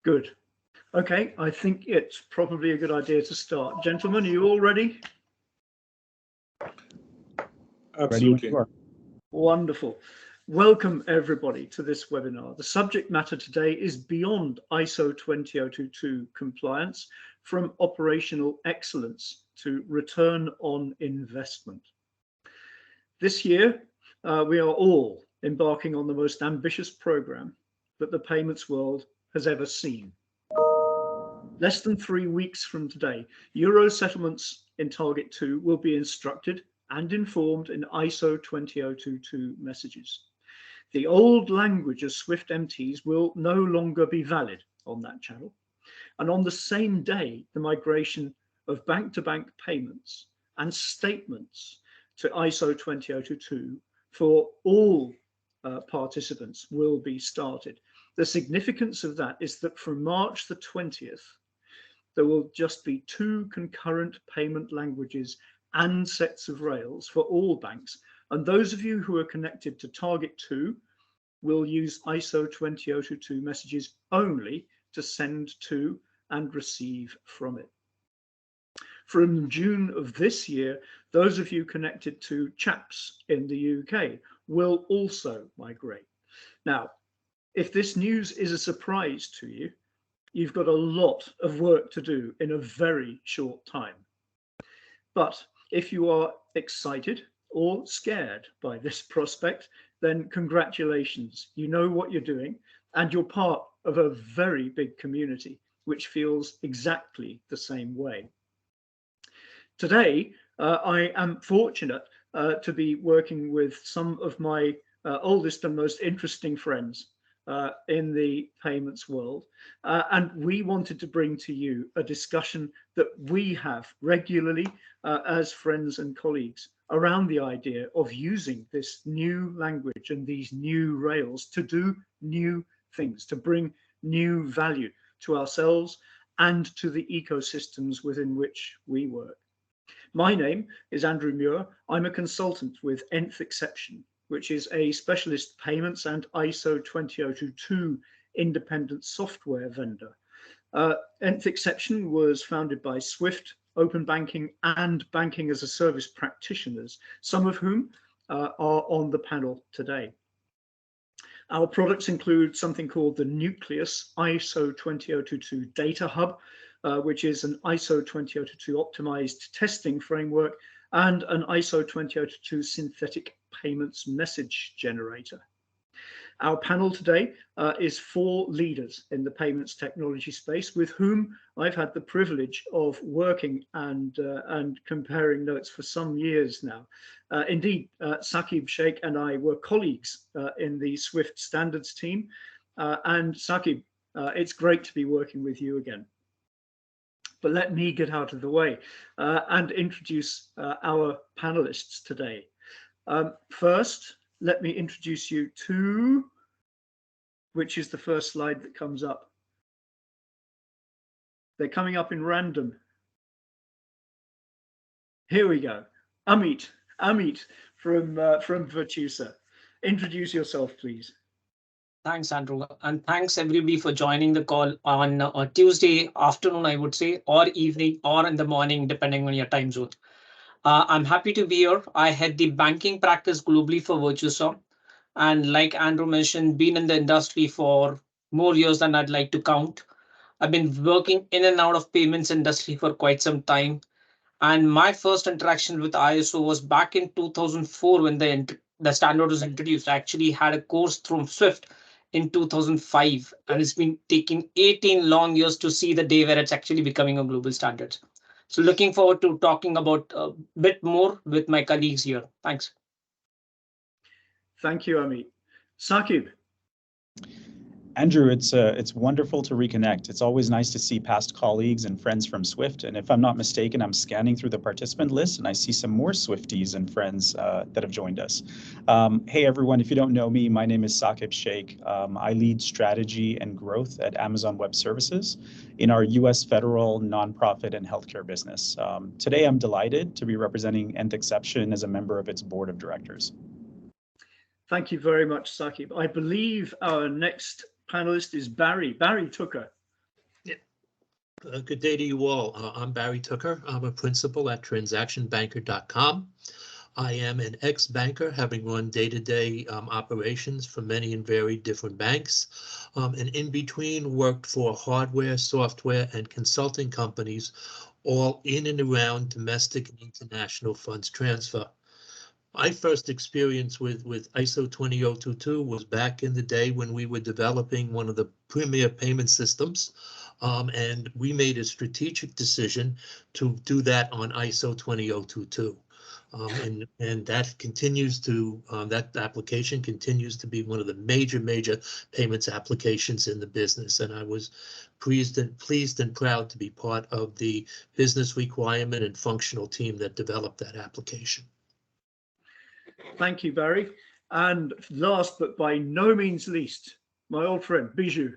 Good. Okay, I think it's probably a good idea to start. Gentlemen, are you all ready? Absolutely. Wonderful. Welcome everybody to this webinar. The subject matter today is beyond ISO 20022 compliance, from operational excellence to return on investment. This year, we are all embarking on the most ambitious program that the payments world has ever seen. Less than 3 weeks from today, Euro settlements in Target 2 will be instructed and informed in ISO 20022 messages. The old language of SWIFT MTs will no longer be valid on that channel. And on the same day, the migration of bank-to-bank payments and statements to ISO 20022 for all participants will be started. The significance of that is that from March the 20th, there will just be 2 concurrent payment languages and sets of rails for all banks. And those of you who are connected to Target 2 will use ISO 20022 messages only to send to and receive from it. From June of this year, those of you connected to CHAPS in the UK will also migrate. Now, if this news is a surprise to you, you've got a lot of work to do in a very short time. But if you are excited or scared by this prospect, then congratulations. You know what you're doing, and you're part of a very big community which feels exactly the same way. Today, I am fortunate to be working with some of my oldest and most interesting friends in the payments world. And we wanted to bring to you a discussion that we have regularly as friends and colleagues around the idea of using this new language and these new rails to do new things, to bring new value to ourselves and to the ecosystems within which we work. My name is Andrew Muir. I'm a consultant with Nth Exception, which is a specialist payments and ISO 20022 independent software vendor. Nth Exception was founded by SWIFT, Open Banking and Banking as a Service practitioners, some of whom are on the panel today. Our products include something called the Nucleus ISO 20022 Data Hub, which is an ISO 20022 optimized testing framework and an ISO 20022 synthetic payments message generator. Our panel today is 4 leaders in the payments technology space with whom I've had the privilege of working and comparing notes for some years now. Indeed, Saqib Sheikh and I were colleagues in the SWIFT standards team. And Saqib, it's great to be working with you again. But let me get out of the way and introduce our panelists today. First, let me introduce you to, which is the first slide that comes up. They're coming up in random. Here we go. Amit from Virtusa. Introduce yourself, please. Thanks, Andrew, and thanks everybody for joining the call on a Tuesday afternoon, I would say, or evening, or in the morning, depending on your time zone. I'm happy to be here. I head the banking practice globally for Virtusa, and like Andrew mentioned, been in the industry for more years than I'd like to count. I've been working in and out of payments industry for quite some time, and my first interaction with ISO was back in 2004 when the standard was introduced. I actually had a course from SWIFT in 2005, and it's been taking 18 long years to see the day where it's actually becoming a global standard. So looking forward to talking about a bit more with my colleagues here. Thanks. Thank you, Amit. Saqib. Andrew, it's wonderful to reconnect. It's always nice to see past colleagues and friends from SWIFT. And if I'm not mistaken, I'm scanning through the participant list and I see some more Swifties and friends that have joined us. Hey, everyone, if you don't know me, my name is Saqib Sheikh. I lead strategy and growth at Amazon Web Services in our US federal, nonprofit, and healthcare business. Today, I'm delighted to be representing Nth Exception as a member of its board of directors. Thank you very much, Saqib. I believe our next panelist is Barry Tucker. Good day to you all. I'm Barry Tooker. I'm a principal at transactionbanker.com. I am an ex-banker, having run day-to-day operations for many and varied different banks, and in between worked for hardware, software, and consulting companies, all in and around domestic and international funds transfer. My first experience with ISO 20022 was back in the day when we were developing one of the premier payment systems, and we made a strategic decision to do that on ISO 20022. And that continues to, that application continues to be one of the major payments applications in the business. And I was pleased and proud to be part of the business requirement and functional team that developed that application. Thank you, Barry. And last but by no means least, my old friend, Bijou.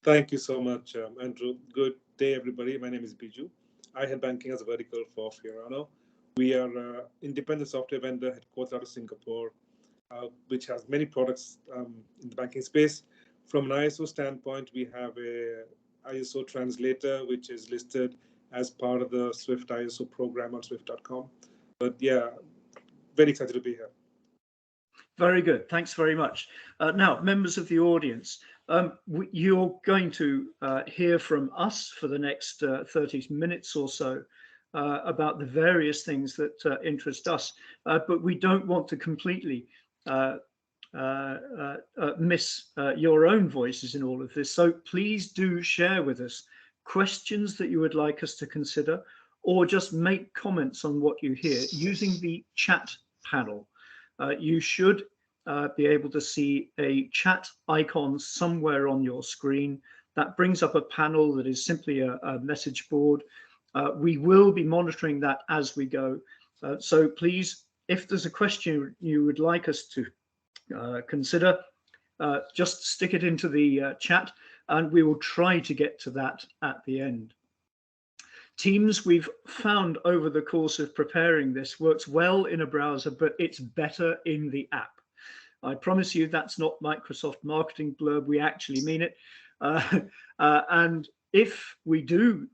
Thank you so much, Andrew. Good day, everybody. My name is Bijou. I head banking as a vertical for Fiorano. We are an independent software vendor headquartered out of Singapore, which has many products in the banking space. From an ISO standpoint, we have a ISO translator, which is listed as part of the Swift ISO program on swift.com. But yeah, very excited to be here. Very good. Thanks very much. Now, members of the audience, you're going to hear from us for the next 30 minutes or so about the various things that interest us, but we don't want to completely miss your own voices in all of this. So please do share with us questions that you would like us to consider, or just make comments on what you hear using the chat panel. You should be able to see a chat icon somewhere on your screen that brings up a panel that is simply a message board. We will be monitoring that as we go. So please, if there's a question you would like us to consider, just stick it into the chat and we will try to get to that at the end. Teams, we've found over the course of preparing this, works well in a browser, but it's better in the app. I promise you that's not Microsoft marketing blurb, we actually mean it. And if we do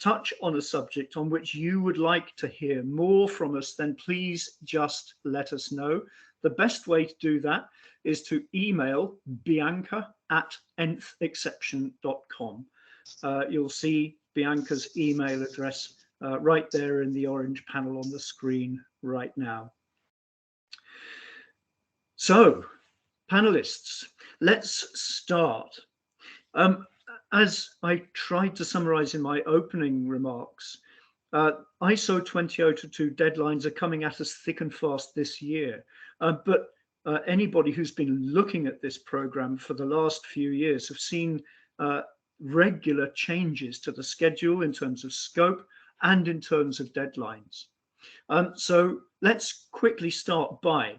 touch on a subject on which you would like to hear more from us, then please just let us know. The best way to do that is to email bianca@nthexception.com. You'll see Bianca's email address right there in the orange panel on the screen right now. So, panelists, let's start. As I tried to summarize in my opening remarks, ISO 20022 deadlines are coming at us thick and fast this year. But anybody who's been looking at this program for the last few years have seen regular changes to the schedule in terms of scope and in terms of deadlines. So let's quickly start by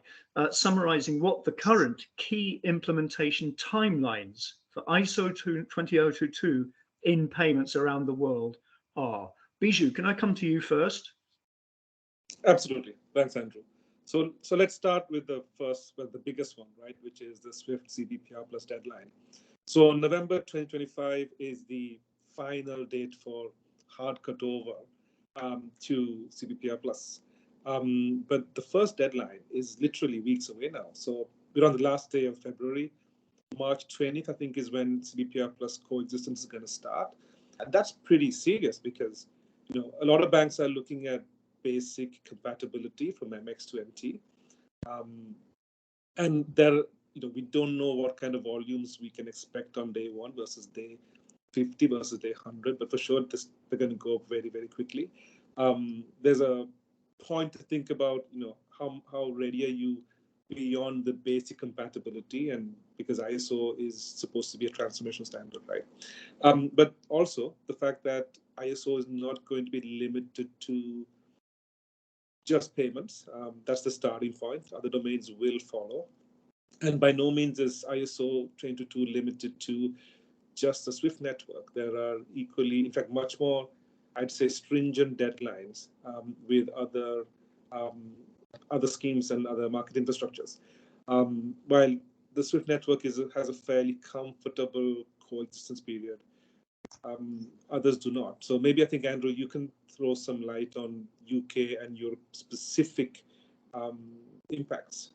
summarizing what the current key implementation timelines for ISO 20022 in payments around the world are. Bijou, can I come to you first? Absolutely. Thanks, Andrew. So let's start with the biggest one, right, which is the Swift CBPR Plus deadline. So November 2025 is the final date for hard cutover to CBPR Plus. But the first deadline is literally weeks away now. So we're on the last day of February. March 20th, I think, is when CBPR Plus coexistence is going to start. And that's pretty serious because, you know, a lot of banks are looking at basic compatibility from MX to MT. And there, you know, we don't know what kind of volumes we can expect on day 1 versus day 50 versus day 100, but for sure they're going to go up very, very quickly. There's a point to think about, you know, how ready are you beyond the basic compatibility, and because ISO is supposed to be a transformation standard, right? But also the fact that ISO is not going to be limited to just payments. That's the starting point. Other domains will follow. And by no means is ISO 20022 limited to just the Swift network. There are equally, in fact, much more, I'd say, stringent deadlines with other schemes and other market infrastructures. While the Swift network has a fairly comfortable coexistence period, others do not. So maybe I think, Andrew, you can throw some light on UK and Europe specific impacts.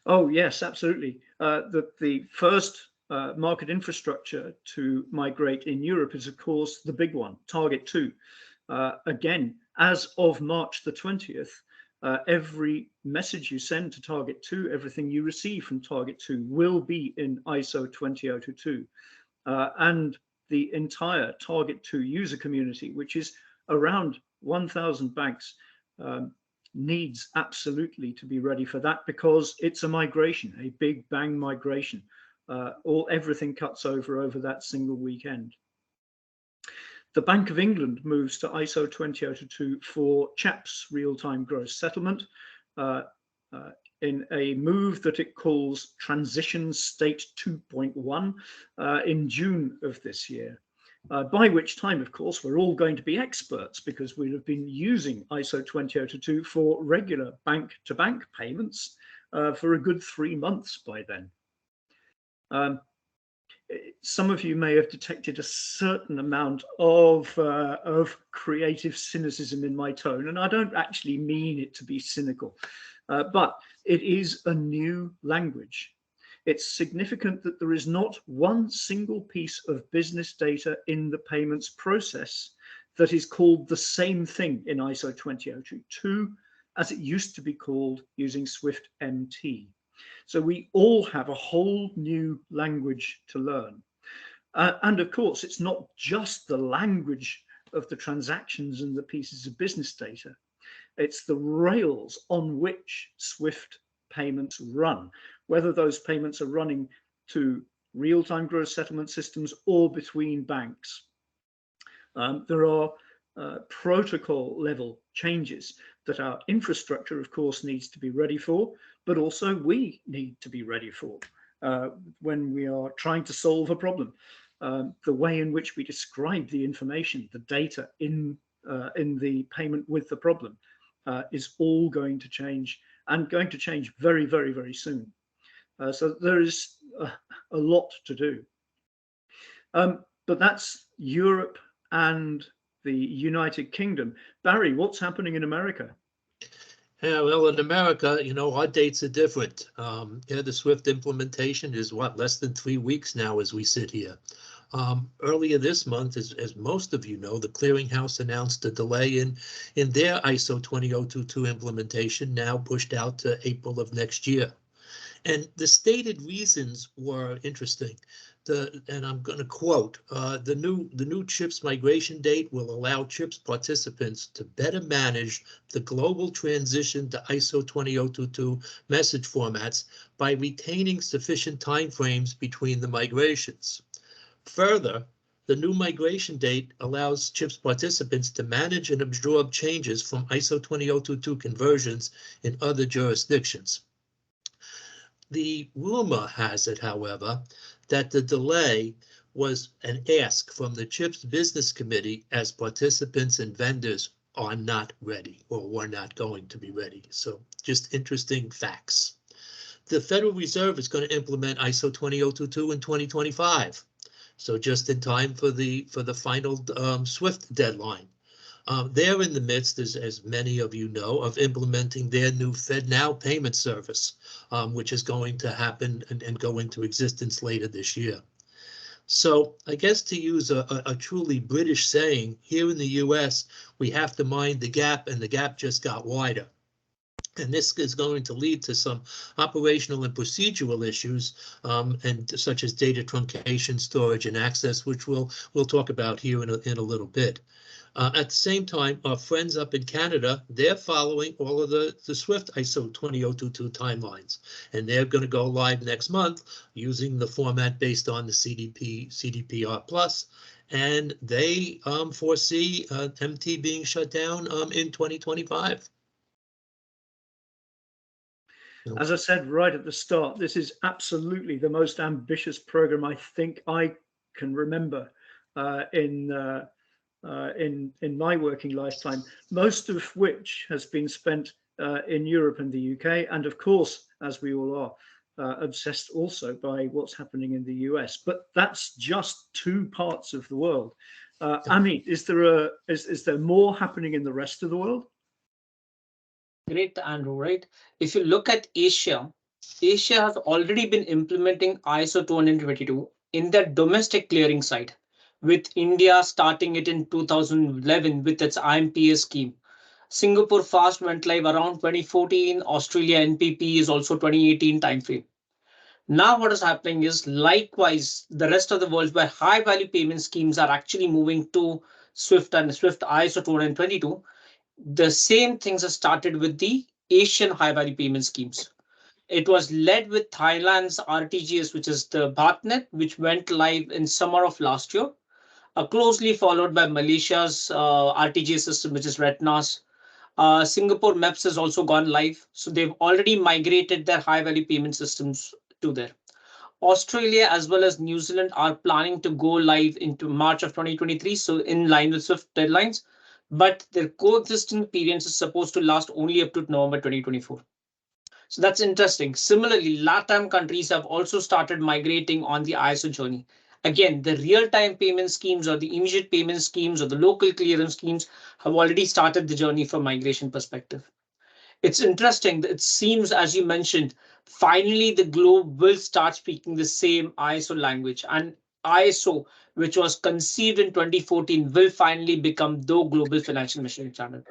Oh, yes, absolutely. The first market infrastructure to migrate in Europe is, of course, the big one, Target 2. Again, as of March the 20th, every message you send to Target 2, everything you receive from Target 2 will be in ISO 20022. And the entire Target 2 user community, which is around 1,000 banks, needs absolutely to be ready for that, because it's a migration, a big bang migration. Everything cuts over that single weekend. The Bank of England moves to ISO 20022 for CHAPS, real-time gross settlement, in a move that it calls Transition State 2.1 in June of this year. By which time, of course, we're all going to be experts, because we'll have been using ISO 20022 for regular bank-to-bank payments for a good 3 months by then. Some of you may have detected a certain amount of creative cynicism in my tone, and I don't actually mean it to be cynical, but it is a new language. It's significant that there is not one single piece of business data in the payments process that is called the same thing in ISO 20022 as it used to be called using Swift MT. So we all have a whole new language to learn. And of course, it's not just the language of the transactions and the pieces of business data. It's the rails on which Swift payments run, whether those payments are running to real-time gross settlement systems or between banks. There are protocol level changes that our infrastructure, of course, needs to be ready for, but also we need to be ready for when we are trying to solve a problem. The way in which we describe the information, the data in the payment with the problem is all going to change, and going to change very, very, very soon. So there is a lot to do. But that's Europe and the United Kingdom. Barry, what's happening in America? Yeah, well, in America, you know, our dates are different. The Swift implementation is less than 3 weeks now as we sit here. Earlier this month, as most of you know, the Clearinghouse announced a delay in their ISO 20022 implementation, now pushed out to April of next year. And the stated reasons were interesting. And I'm going to quote, the new CHIPS migration date will allow CHIPS participants to better manage the global transition to ISO 20022 message formats by retaining sufficient timeframes between the migrations. Further, the new migration date allows CHIPS participants to manage and absorb changes from ISO 20022 conversions in other jurisdictions. The rumor has it, however, that the delay was an ask from the CHIPS Business Committee, as participants and vendors are not ready or were not going to be ready. So just interesting facts. The Federal Reserve is going to implement ISO 20022 in 2025. So just in time for the final SWIFT deadline. They're in the midst, as many of you know, of implementing their new FedNow payment service, which is going to happen and go into existence later this year. So I guess, to use a truly British saying, here in the US, we have to mind the gap, and the gap just got wider. And this is going to lead to some operational and procedural issues, and such as data truncation, storage, and access, which we'll talk about here in a little bit. At the same time, our friends up in Canada, they're following all of the SWIFT ISO 20022 timelines, and they're going to go live next month using the format based on the CDPR+, and they foresee MT being shut down in 2025. As I said right at the start, this is absolutely the most ambitious program I think I can remember in my working lifetime, most of which has been spent in Europe and the UK, and of course, as we all obsessed also by what's happening in the US. But that's just two parts of the world. Amit, is there more happening in the rest of the world? Great, Andrew, right? If you look at Asia, Asia has already been implementing ISO 222 in their domestic clearing side, with India starting it in 2011 with its IMPS scheme. Singapore fast went live around 2014. Australia NPP is also 2018 timeframe. Now what is happening is likewise, the rest of the world where high value payment schemes are actually moving to Swift and Swift ISO 222. The same things are started with the Asian high value payment schemes. It was led with Thailand's RTGS, which is the BharatNet, which went live in summer of last year, closely followed by Malaysia's RTGS system, which is Readiness. Singapore MEPS has also gone live. So they've already migrated their high value payment systems to there. Australia as well as New Zealand are planning to go live into March of 2023, so in line with Swift deadlines, but their coexistence periods is supposed to last only up to November 2024. So that's interesting. Similarly, LATAM countries have also started migrating on the ISO journey. Again, the real-time payment schemes or the immediate payment schemes or the local clearance schemes have already started the journey from migration perspective. It's interesting that it seems, as you mentioned, finally the globe will start speaking the same ISO language, and ISO, which was conceived in 2014, will finally become the global financial machinery standard.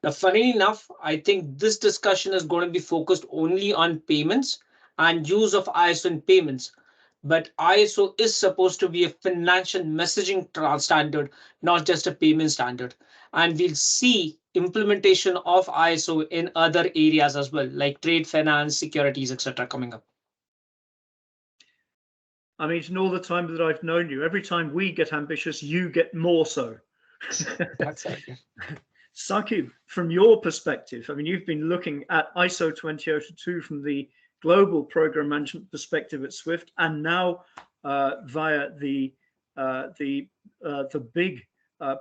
Now, funny enough, I think this discussion is going to be focused only on payments and use of ISO in payments. But ISO is supposed to be a financial messaging standard, not just a payment standard. And we'll see implementation of ISO in other areas as well, like trade finance, securities, etc. coming up. I mean, in all the time that I've known you, every time we get ambitious, you get more so. That's right. Saqib, from your perspective, I mean, you've been looking at ISO 20022 from the global program management perspective at Swift, and now via the big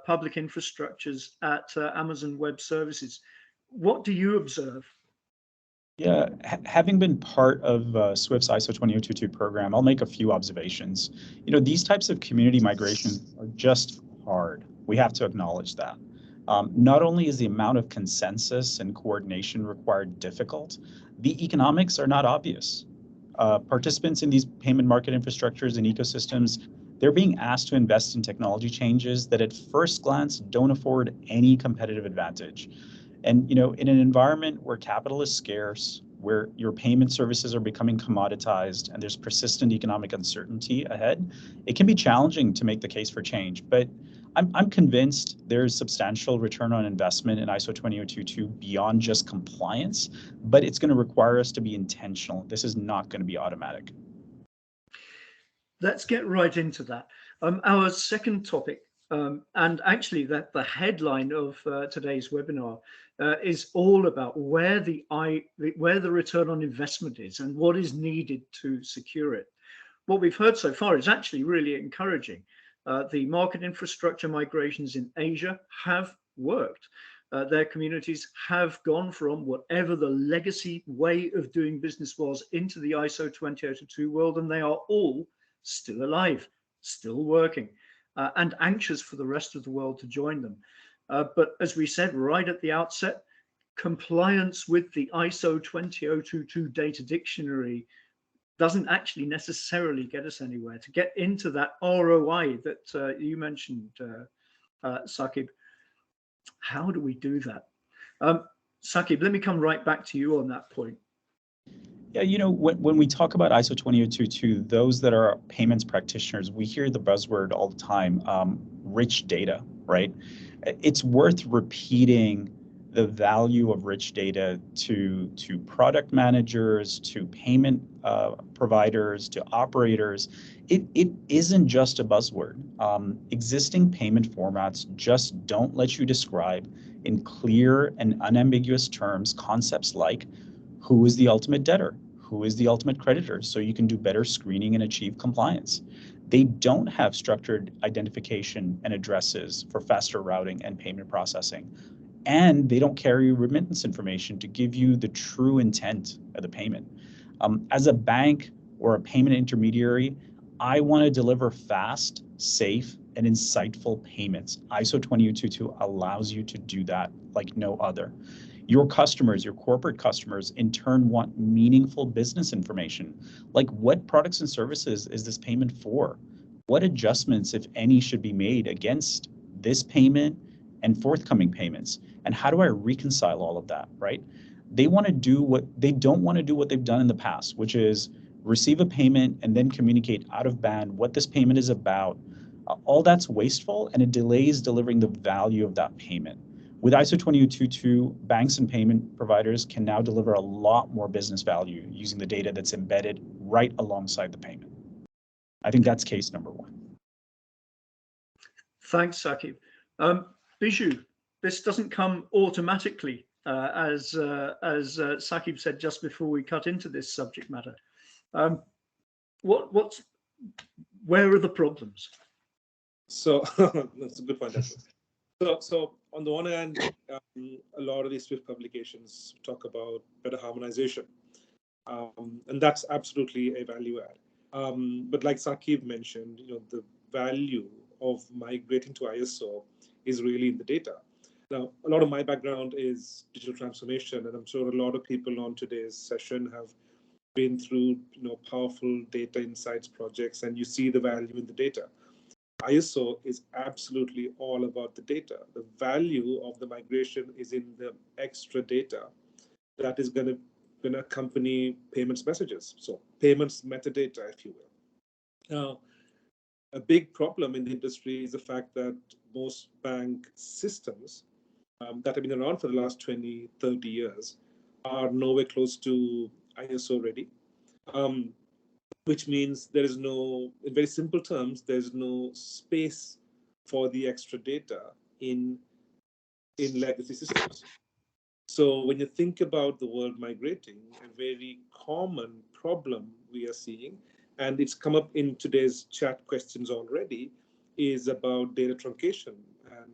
public infrastructures at Amazon Web Services. What do you observe? Yeah, having been part of Swift's ISO 20022 program, I'll make a few observations. You know, these types of community migrations are just hard. We have to acknowledge that. Not only is the amount of consensus and coordination required difficult, the economics are not obvious. Participants in these payment market infrastructures and ecosystems, they're being asked to invest in technology changes that at first glance don't afford any competitive advantage. And you know, in an environment where capital is scarce, where your payment services are becoming commoditized, and there's persistent economic uncertainty ahead, it can be challenging to make the case for change. But I'm convinced there's substantial return on investment in ISO 20022 beyond just compliance, but it's going to require us to be intentional. This is not going to be automatic. Let's get right into that. Our second topic, and actually that the headline of today's webinar is all about where the return on investment is and what is needed to secure it. What we've heard so far is actually really encouraging. The market infrastructure migrations in Asia have worked. Their communities have gone from whatever the legacy way of doing business was into the ISO 20022 world, and they are all still alive, still working, and anxious for the rest of the world to join them. But as we said right at the outset, compliance with the ISO 20022 data dictionary doesn't actually necessarily get us anywhere. To get into that ROI that you mentioned, Saqib, how do we do that? Saqib, let me come right back to you on that point. Yeah, you know, when we talk about ISO 20022, those that are payments practitioners, we hear the buzzword all the time, rich data, right? It's worth repeating the value of rich data to product managers, to payment providers, to operators. It isn't just a buzzword. Existing payment formats just don't let you describe in clear and unambiguous terms concepts like who is the ultimate debtor, who is the ultimate creditor, so you can do better screening and achieve compliance. They don't have structured identification and addresses for faster routing and payment processing. And they don't carry remittance information to give you the true intent of the payment. As a bank or a payment intermediary, I want to deliver fast, safe, and insightful payments. ISO 20022 allows you to do that like no other. Your customers, your corporate customers, in turn want meaningful business information, like what products and services is this payment for? What adjustments, if any, should be made against this payment and forthcoming payments? And how do I reconcile all of that, right? They want to do what they don't want to do what they've done in the past, which is receive a payment and then communicate out of band what this payment is about. All that's wasteful, and it delays delivering the value of that payment. With ISO 20022, banks and payment providers can now deliver a lot more business value using the data that's embedded right alongside the payment. I think that's case number one. Thanks, Saqib. Biju, this doesn't come automatically, as Saqib said just before we cut into this subject matter. Where are the problems? So that's a good point. So on the one hand, a lot of these Swift publications talk about better harmonization, and that's absolutely a value add. But like Saqib mentioned, the value of migrating to ISO is really in the data. Now, a lot of my background is digital transformation, and I'm sure a lot of people on today's session have been through powerful data insights projects, and you see the value in the data. ISO is absolutely all about the data. The value of the migration is in the extra data that is going to accompany payments messages. So payments metadata, if you will. Now, a big problem in the industry is the fact that most bank systems that have been around for the last 20, 30 years are nowhere close to ISO ready. Which means there is no, in very simple terms, there's no space for the extra data in legacy systems. So when you think about the world migrating, a very common problem we are seeing, and it's come up in today's chat questions already, is about data truncation. And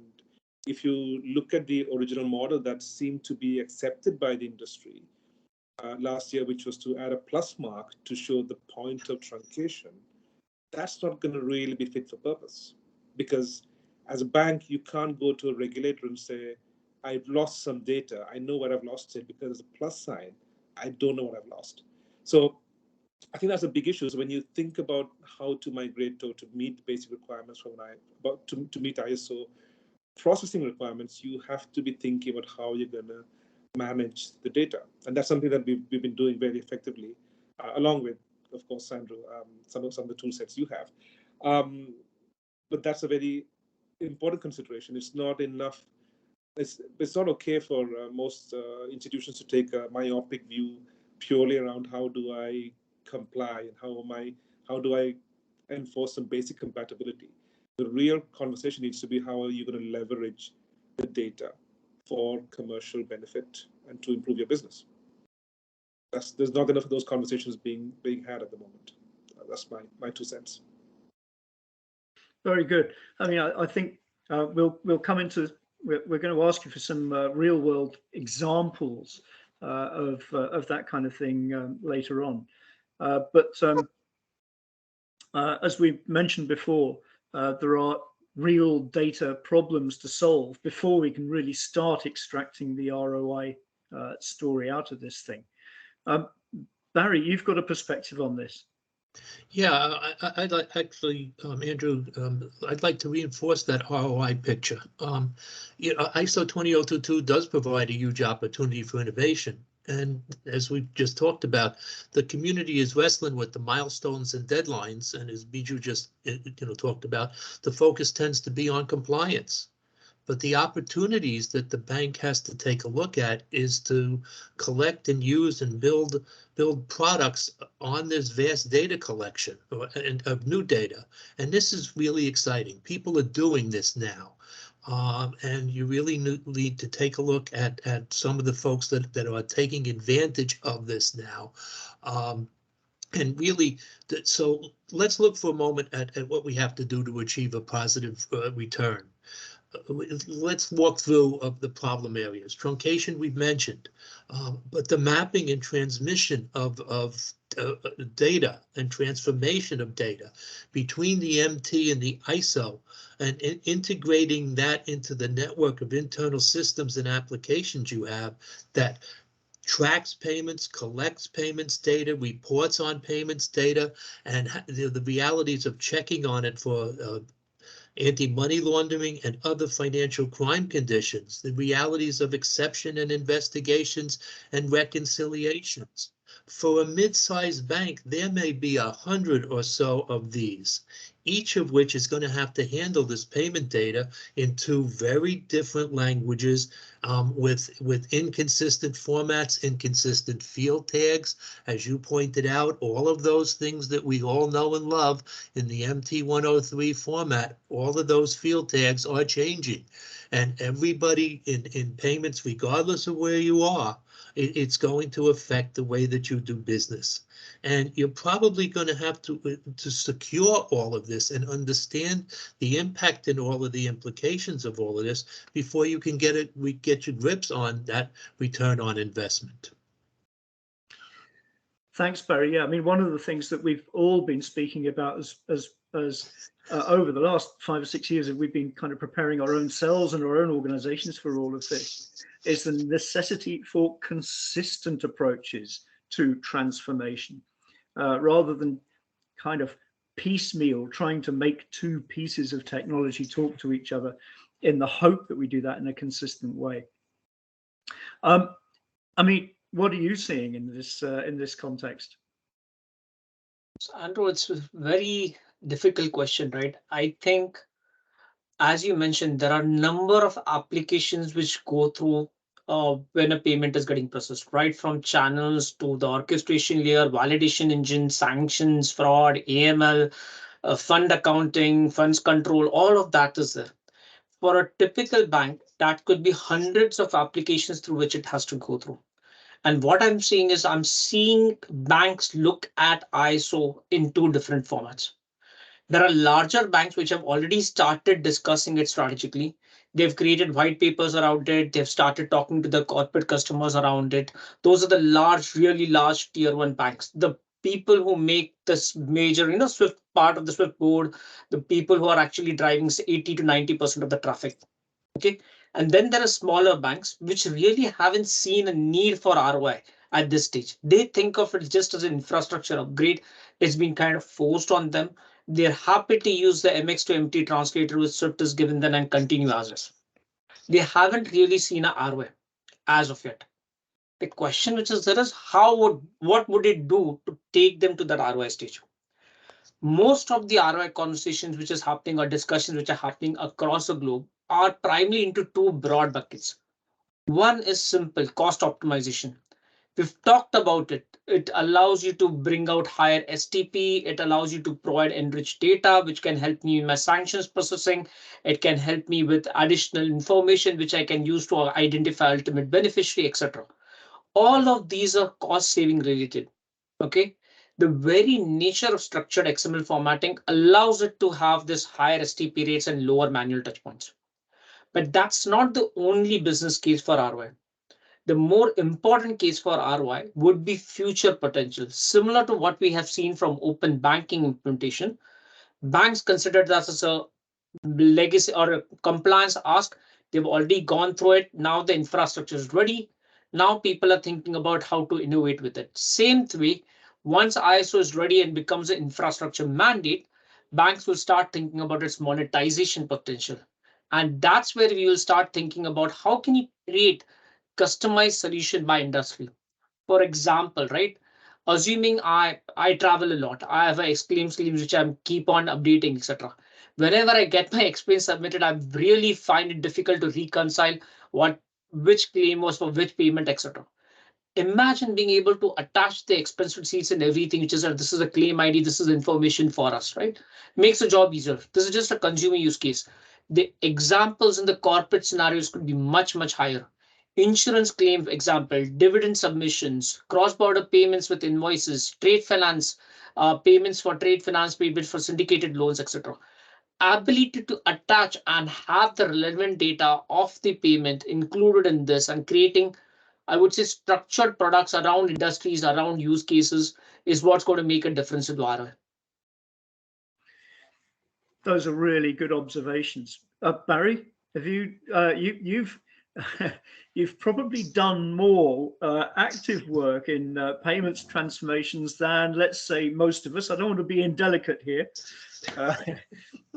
if you look at the original model that seemed to be accepted by the industry, last year, which was to add a plus mark to show the point of truncation, that's not going to really be fit for purpose. Because as a bank, you can't go to a regulator and say, I've lost some data. I know where I've lost it because there's a plus sign. I don't know what I've lost. So I think that's a big issue. So when you think about how to migrate or to meet the basic requirements to meet ISO processing requirements, you have to be thinking about how you're going to manage the data. And that's something that we've been doing very effectively, along with, of course, Sandro, some of the tool sets you have. But that's a very important consideration. It's not enough. It's not okay for most institutions to take a myopic view purely around how do I comply and how do I enforce some basic compatibility. The real conversation needs to be how are you going to leverage the data for commercial benefit and to improve your business. There's not enough of those conversations being had at the moment. That's my 2 cents. Very good. I mean, I think we'll come into. We're going to ask you for some real world examples of that kind of thing later on. But as we mentioned before, there are real data problems to solve before we can really start extracting the ROI story out of this thing. Barry, you've got a perspective on this. Yeah, I'd like actually, Andrew, I'd like to reinforce that ROI picture. ISO 20022 does provide a huge opportunity for innovation. And as we just talked about, the community is wrestling with the milestones and deadlines. And as Biju just talked about, the focus tends to be on compliance. But the opportunities that the bank has to take a look at is to collect and use and build products on this vast data collection of new data. And this is really exciting. People are doing this now. And you really need to take a look at some of the folks that are taking advantage of this now. And really, so let's look for a moment at what we have to do to achieve a positive return. let's walk through the problem areas. Truncation we've mentioned, but the mapping and transmission of data and transformation of data between the MT and the ISO, and integrating that into the network of internal systems and applications you have that tracks payments, collects payments data, reports on payments data, and the realities of checking on it for anti-money laundering and other financial crime conditions, the realities of exception and investigations and reconciliations. For a mid-sized bank, there may be 100 or so of these, each of which is going to have to handle this payment data in two very different languages, with inconsistent formats, inconsistent field tags. As you pointed out, all of those things that we all know and love in the MT103 format, all of those field tags are changing. And everybody in payments, regardless of where you are, it's going to affect the way that you do business. And you're probably going to have to secure all of this and understand the impact and all of the implications of all of this before you can get your grips on that return on investment. Thanks, Barry. Yeah, I mean, one of the things that we've all been speaking about as over the last 5 or 6 years, as we've been kind of preparing our own selves and our own organizations for all of this, is the necessity for consistent approaches to transformation, rather than kind of piecemeal trying to make two pieces of technology talk to each other in the hope that we do that in a consistent way. I mean, what are you seeing in this context? So Andrew, it's a very difficult question, right? I think, as you mentioned, there are a number of applications which go through when a payment is getting processed, right? From channels to the orchestration layer, validation engine, sanctions, fraud, AML, fund accounting, funds control, all of that is there. For a typical bank, that could be hundreds of applications through which it has to go through. And what I'm seeing is I'm seeing banks look at ISO in two different formats. There are larger banks which have already started discussing it strategically. They've created white papers around it. They've started talking to the corporate customers around it. Those are the large, really large tier 1 banks. The people who make this major, Swift part of the Swift board, the people who are actually driving 80 to 90% of the traffic. Okay. And then there are smaller banks which really haven't seen a need for ROI at this stage. They think of it just as an infrastructure upgrade. It's been kind of forced on them. They're happy to use the MX to MT translator which Swift is given them and continue as is. They haven't really seen a ROI as of yet. The question which is there is what would it do to take them to that ROI stage? Most of the ROI conversations which is happening or discussions which are happening across the globe are primarily into two broad buckets. One is simple cost optimization. We've talked about it. It allows you to bring out higher STP. It allows you to provide enriched data, which can help me in my sanctions processing. It can help me with additional information, which I can use to identify ultimate beneficiary, etc. All of these are cost saving related. Okay. The very nature of structured XML formatting allows it to have this higher STP rates and lower manual touchpoints. But that's not the only business case for ROI. The more important case for ROI would be future potential. Similar to what we have seen from open banking implementation, banks consider that as a legacy or a compliance ask. They've already gone through it. Now the infrastructure is ready. Now people are thinking about how to innovate with it. Same way, once ISO is ready and becomes an infrastructure mandate, banks will start thinking about its monetization potential. And that's where we will start thinking about how can you create customized solution by industry. For example, right? Assuming I travel a lot, I have a claims which I keep on updating, etc. Whenever I get my expense submitted, I really find it difficult to reconcile which claim was for which payment, etc. Imagine being able to attach the expense receipts and everything, which is this is a claim ID, this is information for us, right? Makes the job easier. This is just a consumer use case. The examples in the corporate scenarios could be much, much higher. Insurance claim example, dividend submissions, cross-border payments with invoices, trade finance, payments for trade finance, payments for syndicated loans, etc. ability to attach and have the relevant data of the payment included in this and creating, I would say, structured products around industries, around use cases is what's going to make a difference in ROI. Those are really good observations. Barry, have you've you've probably done more active work in payments transformations than, let's say, most of us. I don't want to be indelicate here,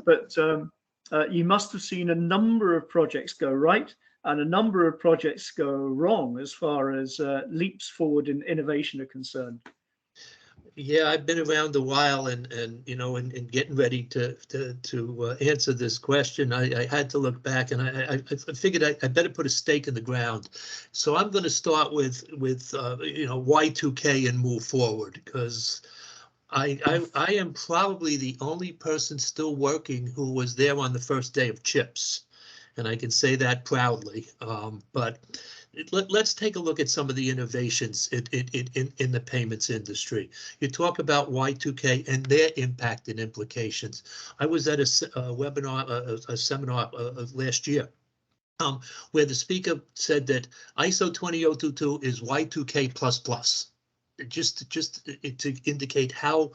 but you must have seen a number of projects go right and a number of projects go wrong as far as leaps forward in innovation are concerned. Yeah, I've been around a while, and you know, in getting ready to answer this question, I had to look back, and I figured I better put a stake in the ground. So I'm going to start with you know, Y2K and move forward, because I am probably the only person still working who was there on the first day of chips, and I can say that proudly. But let's take a look at some of the innovations in the payments industry. You talk about Y2K and their impact and implications. I was at a webinar, a seminar last year, where the speaker said that ISO 20022 is Y2K++. Just to indicate how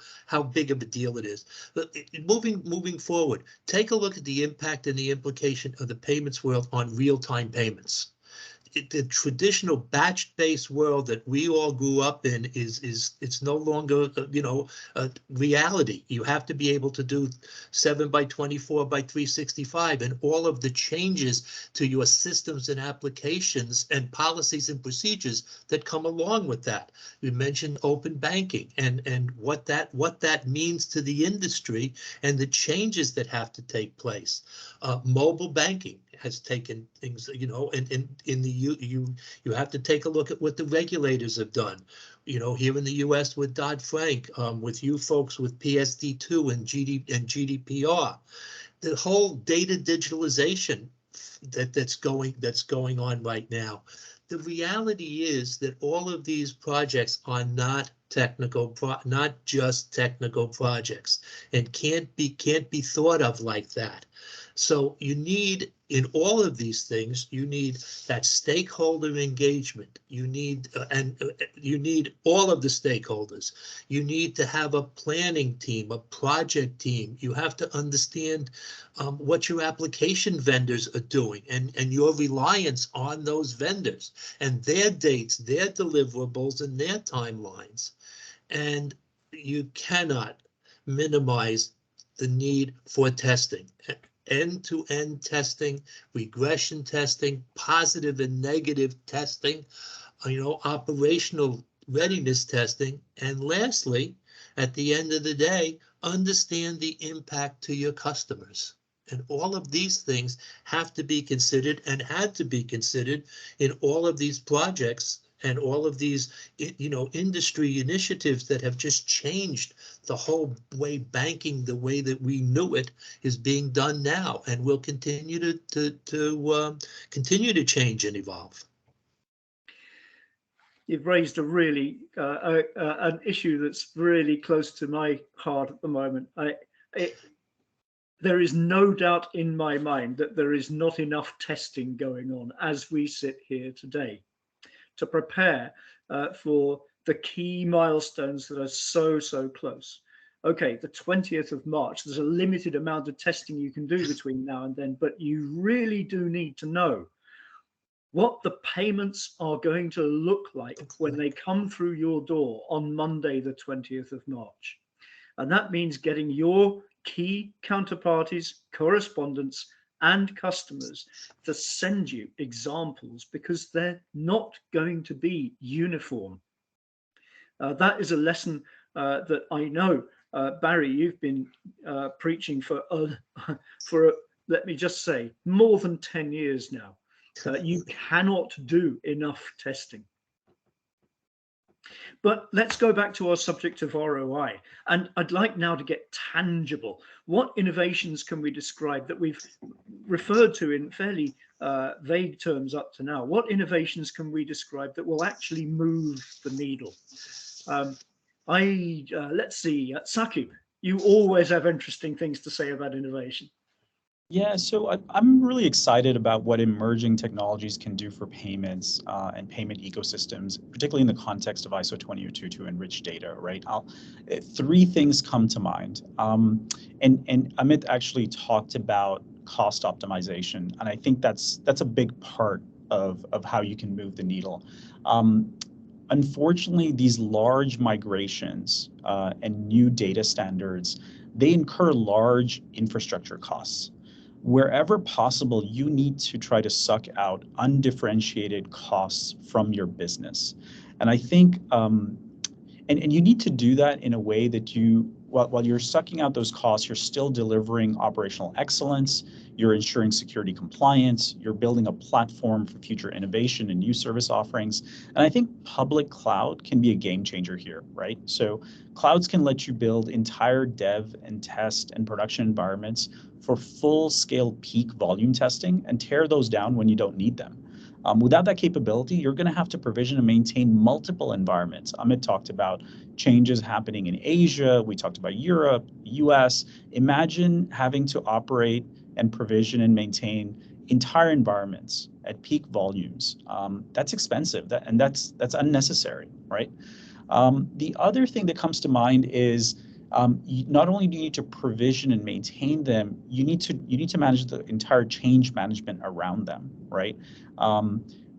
big of a deal it is. But moving forward, take a look at the impact and the implication of the payments world on real-time payments. The traditional batch-based world that we all grew up in it's no longer you know, a reality. You have to be able to do 7x24 by 365, and all of the changes to your systems and applications and policies and procedures that come along with that. You mentioned open banking and what that means to the industry and the changes that have to take place. Mobile banking has taken things, you know, and in the you have to take a look at what the regulators have done, you know, here in the U.S. with Dodd-Frank, with you folks with PSD2 and GDPR, the whole data digitalization that's going on right now. The reality is that all of these projects are not just technical projects, and can't be thought of like that. So you need, in all of these things, you need that stakeholder engagement. You need you need all of the stakeholders. You need to have a planning team, a project team. You have to understand what your application vendors are doing, and your reliance on those vendors and their dates, their deliverables, and their timelines. And you cannot minimize the need for testing. End-to-end testing, regression testing, positive and negative testing, you know, operational readiness testing, and lastly, at the end of the day, understand the impact to your customers. And all of these things have to be considered and had to be considered in all of these projects and all of these, you know, industry initiatives that have just changed the whole way banking, the way that we knew it, is being done now, and will continue to continue to change and evolve. You've raised a really an issue that's really close to my heart at the moment. There is no doubt in my mind that there is not enough testing going on as we sit here today to prepare for the key milestones that are so close. Okay, the 20th of March, there's a limited amount of testing you can do between now and then, but you really do need to know what the payments are going to look like when they come through your door on Monday, the 20th of March. And that means getting your key counterparties, correspondents, and customers to send you examples, because they're not going to be uniform. That is a lesson that I know, Barry, you've been preaching for let me just say, more than 10 years now. You cannot do enough testing. But let's go back to our subject of ROI. And I'd like now to get tangible. What innovations can we describe that we've referred to in fairly vague terms up to now? What innovations can we describe that will actually move the needle? Let's see, Saqib, you always have interesting things to say about innovation. Yeah, so I'm really excited about what emerging technologies can do for payments and payment ecosystems, particularly in the context of ISO 20022 and rich data, right? Three things come to mind. And Amit actually talked about cost optimization, and I think that's a big part of how you can move the needle. Unfortunately, these large migrations and new data standards, they incur large infrastructure costs. Wherever possible, you need to try to suck out undifferentiated costs from your business. And I think, and you need to do that in a way that while you're sucking out those costs, you're still delivering operational excellence, you're ensuring security compliance, you're building a platform for future innovation and new service offerings. And I think public cloud can be a game changer here, right? So clouds can let you build entire dev and test and production environments for full scale peak volume testing and tear those down when you don't need them. Without that capability, you're going to have to provision and maintain multiple environments. Amit talked about changes happening in Asia. We talked about Europe, US. Imagine having to operate and provision and maintain entire environments at peak volumes. That's expensive, and that's unnecessary, right? The other thing that comes to mind is not only do you need to provision and maintain them, you need to manage the entire change management around them, right?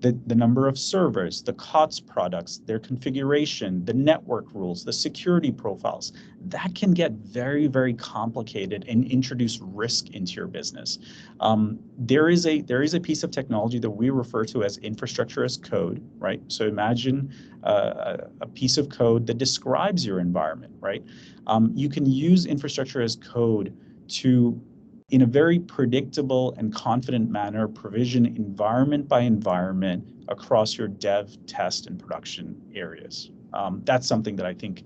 The number of servers, the COTS products, their configuration, the network rules, the security profiles, that can get very, very complicated and introduce risk into your business. There is a piece of technology that we refer to as infrastructure as code, right? So imagine a piece of code that describes your environment, right? You can use infrastructure as code to, in a very predictable and confident manner, provision environment by environment across your dev, test, and production areas. That's something that I think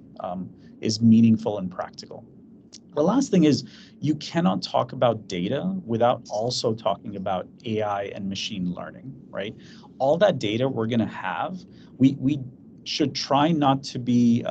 is meaningful and practical. The last thing is you cannot talk about data without also talking about AI and machine learning, right? All that data we're going to have, we should try not to be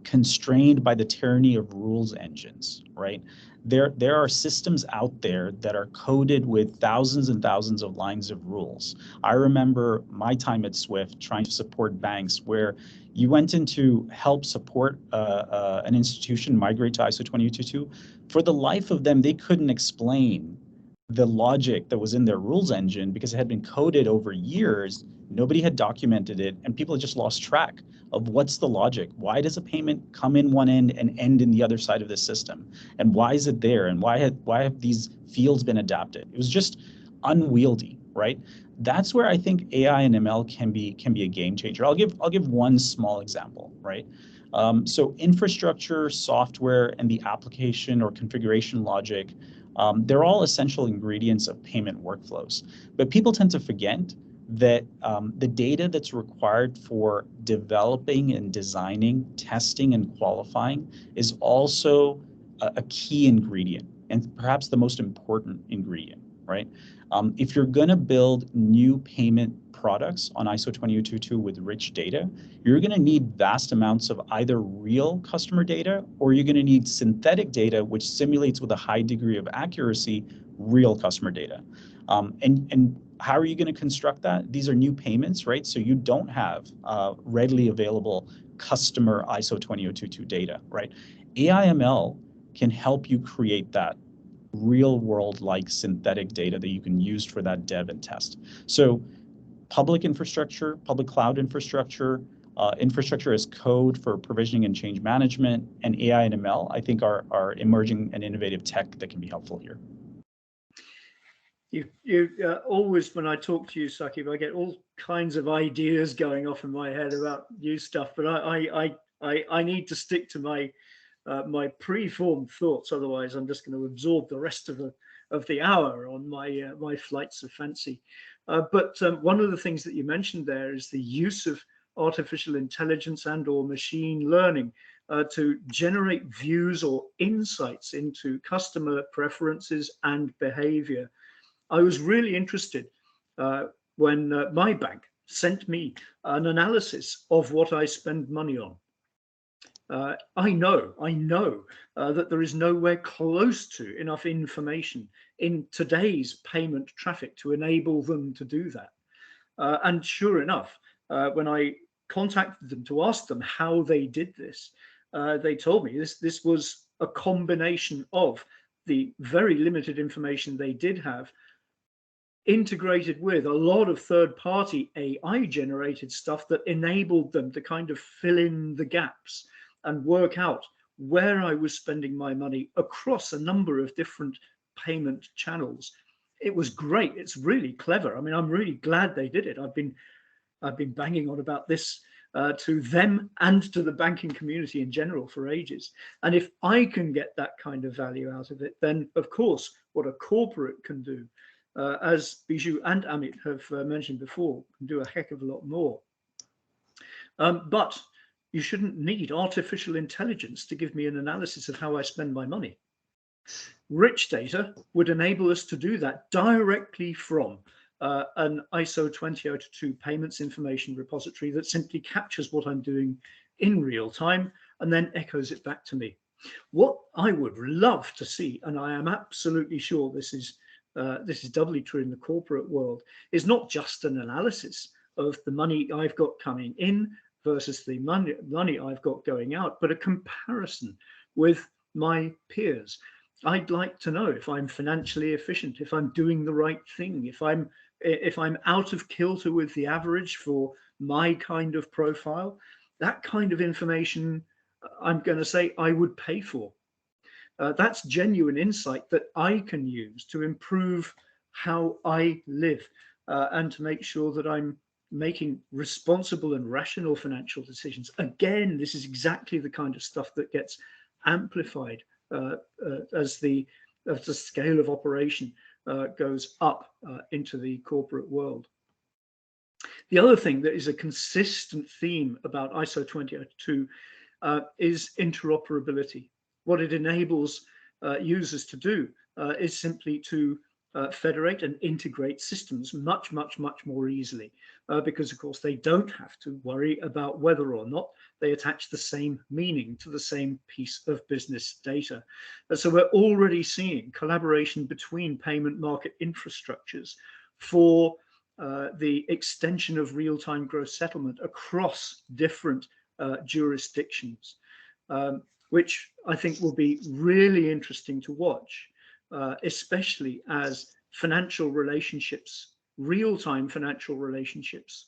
constrained by the tyranny of rules engines, right? There are systems out there that are coded with thousands and thousands of lines of rules. I remember my time at Swift trying to support banks where you went in to help support an institution migrate to ISO 20022. For the life of them, they couldn't explain the logic that was in their rules engine because it had been coded over years. Nobody had documented it, and people had just lost track of what's the logic. Why does a payment come in one end and end in the other side of the system? And why is it there? And why have these fields been adapted? It was just unwieldy, right? That's where I think AI and ML can be a game changer. I'll give one small example, right? So infrastructure, software, and the application or configuration logic, they're all essential ingredients of payment workflows. But people tend to forget that the data that's required for developing and designing, testing, and qualifying is also a key ingredient and perhaps the most important ingredient, right? If you're going to build new payment products on ISO 20022 with rich data, you're going to need vast amounts of either real customer data or you're going to need synthetic data, which simulates with a high degree of accuracy real customer data. And how are you going to construct that? These are new payments, right? So you don't have readily available customer ISO 20022 data, right? AI/ML can help you create that real world like synthetic data that you can use for that dev and test. So public infrastructure, public cloud infrastructure, infrastructure as code for provisioning and change management, and AI and ML, I think are emerging and innovative tech that can be helpful here. You always, when I talk to you, Saqib, I get all kinds of ideas going off in my head about new stuff, but I need to stick to my my pre-formed thoughts. Otherwise, I'm just going to absorb the rest of the hour on my my flights of fancy. But one of the things that you mentioned there is the use of artificial intelligence and/or machine learning to generate views or insights into customer preferences and behavior. I was really interested when my bank sent me an analysis of what I spend money on. I know that there is nowhere close to enough information in today's payment traffic to enable them to do that. And sure enough, when I contacted them to ask them how they did this, they told me this was a combination of the very limited information they did have, integrated with a lot of third-party AI generated stuff that enabled them to kind of fill in the gaps and work out where I was spending my money across a number of different payment channels. It was great. It's really clever. I mean, I'm really glad they did it. I've been banging on about this to them and to the banking community in general for ages. And if I can get that kind of value out of it, then of course what a corporate can do, as Biju and Amit have mentioned before, can do a heck of a lot more. But you shouldn't need artificial intelligence to give me an analysis of how I spend my money. Rich data would enable us to do that directly from an ISO 20022 payments information repository that simply captures what I'm doing in real time and then echoes it back to me. What I would love to see, and I am absolutely sure this is doubly true in the corporate world, is not just an analysis of the money I've got coming in versus the money I've got going out, but a comparison with my peers. I'd like to know if I'm financially efficient, if I'm doing the right thing, if I'm out of kilter with the average for my kind of profile. That kind of information, I'm going to say, I would pay for. That's genuine insight that I can use to improve how I live and to make sure that I'm making responsible and rational financial decisions. Again, this is exactly the kind of stuff that gets amplified as the scale of operation goes up into the corporate world. The other thing that is a consistent theme about ISO 20022 is interoperability. What it enables users to do is simply to federate and integrate systems much more easily, because of course they don't have to worry about whether or not they attach the same meaning to the same piece of business data. So we're already seeing collaboration between payment market infrastructures for the extension of real-time gross settlement across different jurisdictions, which I think will be really interesting to watch. Especially as financial relationships, real-time financial relationships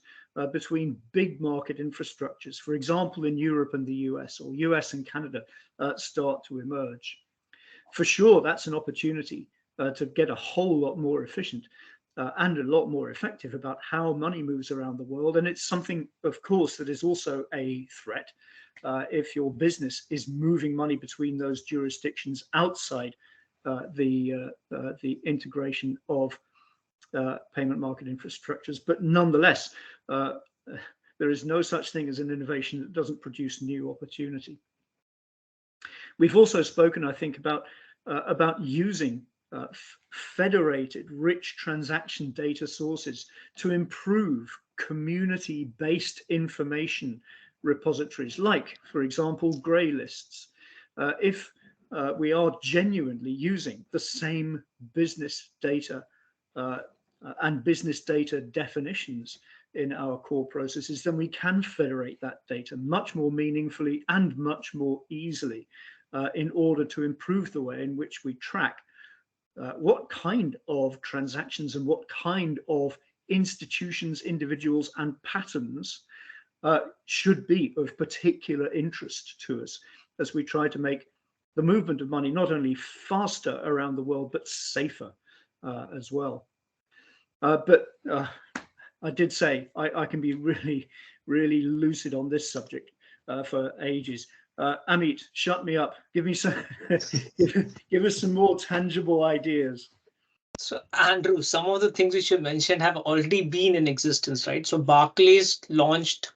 between big market infrastructures, for example, in Europe and the US, or US and Canada, start to emerge. For sure, that's an opportunity to get a whole lot more efficient and a lot more effective about how money moves around the world. And it's something, of course, that is also a threat if your business is moving money between those jurisdictions outside the integration of payment market infrastructures. But nonetheless, there is no such thing as an innovation that doesn't produce new opportunity. We've also spoken, I think, about using federated, rich transaction data sources to improve community-based information repositories, like, for example, grey lists. If we are genuinely using the same business data and business data definitions in our core processes, then we can federate that data much more meaningfully and much more easily in order to improve the way in which we track what kind of transactions and what kind of institutions, individuals, and patterns should be of particular interest to us as we try to make the movement of money not only faster around the world, but safer as well. But I did say I can be really lucid on this subject for ages. Amit, shut me up. Give me some, give us some more tangible ideas. So Andrew, some of the things which you mentioned have already been in existence, right? So Barclays launched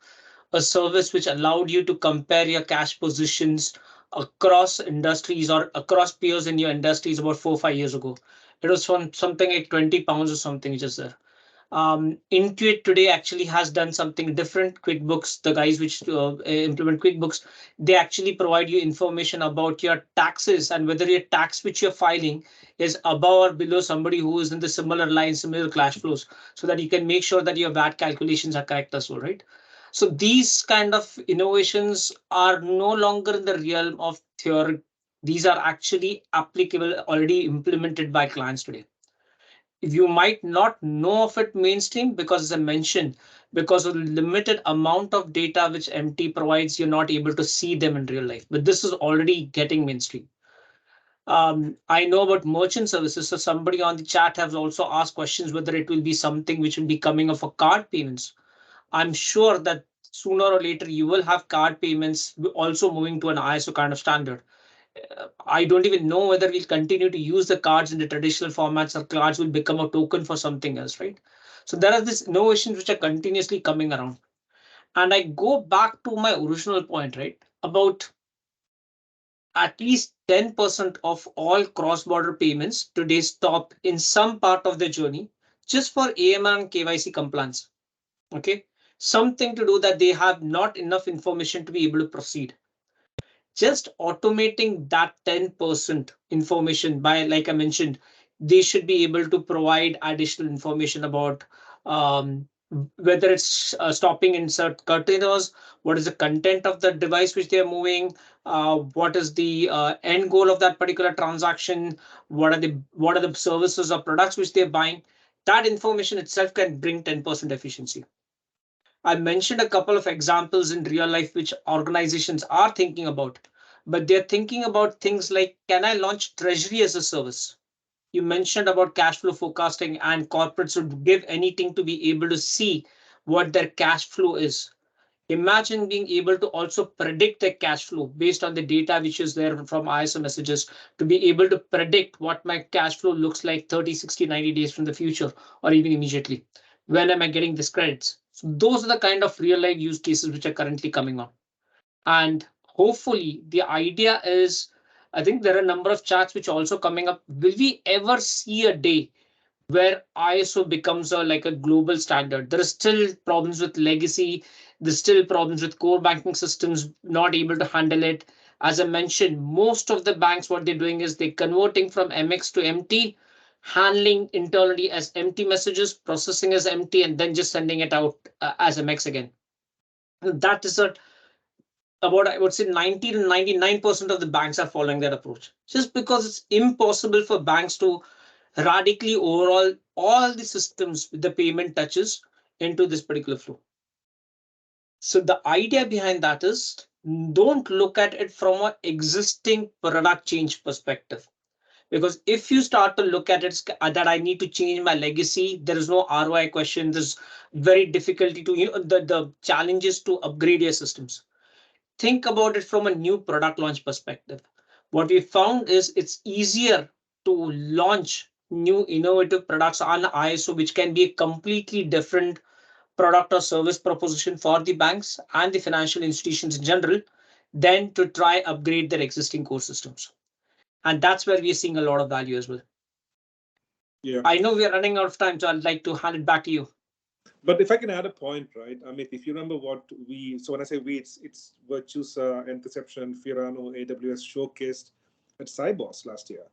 a service which allowed you to compare your cash positions across industries or across peers in your industries about 4 or 5 years ago. It was from something like £20 or something which is there. Intuit today actually has done something different. QuickBooks, the guys which implement QuickBooks, they actually provide you information about your taxes and whether your tax which you're filing is above or below somebody who is in the similar line, similar cash flows, so that you can make sure that your VAT calculations are correct as well, right? So these kind of innovations are no longer in the realm of theory. These are actually applicable, already implemented by clients today. You might not know of it mainstream because, as I mentioned, because of the limited amount of data which MT provides, you're not able to see them in real life. But this is already getting mainstream. I know about merchant services. So somebody on the chat has also asked questions whether it will be something which will be coming of a card payments. I'm sure that sooner or later you will have card payments also moving to an ISO kind of standard. I don't even know whether we'll continue to use the cards in the traditional formats or cards will become a token for something else, right? So there are these innovations which are continuously coming around. And I go back to my original point, right? About at least 10% of all cross-border payments today stop in some part of the journey just for AML and KYC compliance. Okay, something to do that they have not enough information to be able to proceed. Just automating that 10% information by, like I mentioned, they should be able to provide additional information about whether it's stopping in certain containers, what is the content of the device which they are moving, what is the end goal of that particular transaction, what are the services or products which they're buying. That information itself can bring 10% efficiency. I mentioned a couple of examples in real life which organizations are thinking about, but they're thinking about things like, can I launch treasury as a service? You mentioned about cash flow forecasting, and corporates would give anything to be able to see what their cash flow is. Imagine being able to also predict the cash flow based on the data which is there from ISO messages, to be able to predict what my cash flow looks like 30, 60, 90 days from the future, or even immediately. When am I getting these credits? So those are the kind of real life use cases which are currently coming on. And hopefully the idea is, I think there are a number of chats which are also coming up. Will we ever see a day where ISO becomes like a global standard? There are still problems with legacy. There's still problems with core banking systems not able to handle it. As I mentioned, most of the banks, what they're doing is they're converting from MX to MT, handling internally as empty messages, processing as empty, and then just sending it out as MX again. And that is about, I would say, 90 to 99% of the banks are following that approach, just because it's impossible for banks to radically overhaul all the systems with the payment touches into this particular flow. So the idea behind that is, don't look at it from an existing product change perspective. Because if you start to look at it that I need to change my legacy, there is no ROI question. There's very difficulty to, the challenges to upgrade your systems. Think about it from a new product launch perspective. What we found is it's easier to launch new innovative products on ISO, which can be a completely different product or service proposition for the banks and the financial institutions in general, than to try upgrade their existing core systems. And that's where we're seeing a lot of value as well. Yeah. I know we're running out of time, so I'd like to hand it back to you. But if I can add a point, right? I mean, if you remember what so when I say we, it's Virtusa, Interception, Firano, AWS showcased at Cybos last year.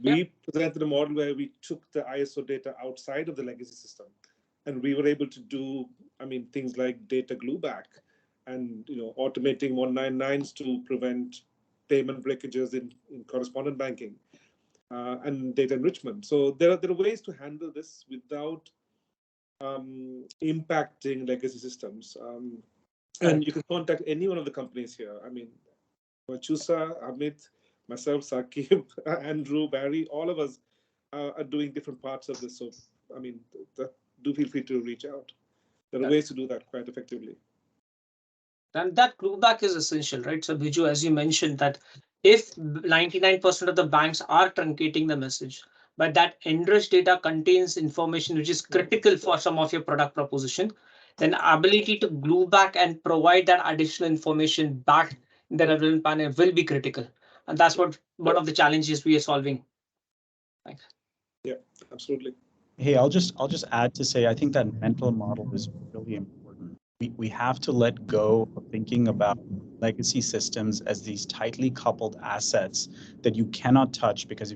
We presented a model where we took the ISO data outside of the legacy system, and we were able to do, I mean, things like data glue back, and automating 199s to prevent payment breakages in correspondent banking, and data enrichment. So there are ways to handle this without impacting legacy systems. And you can contact any one of the companies here. I mean, Vachusa, Amit, myself, Sakib, Andrew, Barry, all of us are doing different parts of this. So, I mean, do feel free to reach out. There are ways to do that quite effectively. And that glue back is essential, right? So, Biju, as you mentioned, that if 99% of the banks are truncating the message, but that enriched data contains information which is critical for some of your product proposition, then ability to glue back and provide that additional information back in the relevant panel will be critical. And that's what one of the challenges we are solving. Thanks. Yeah, absolutely. Hey, I'll just add to say I think that mental model is really important. We have to let go of thinking about legacy systems as these tightly coupled assets that you cannot touch because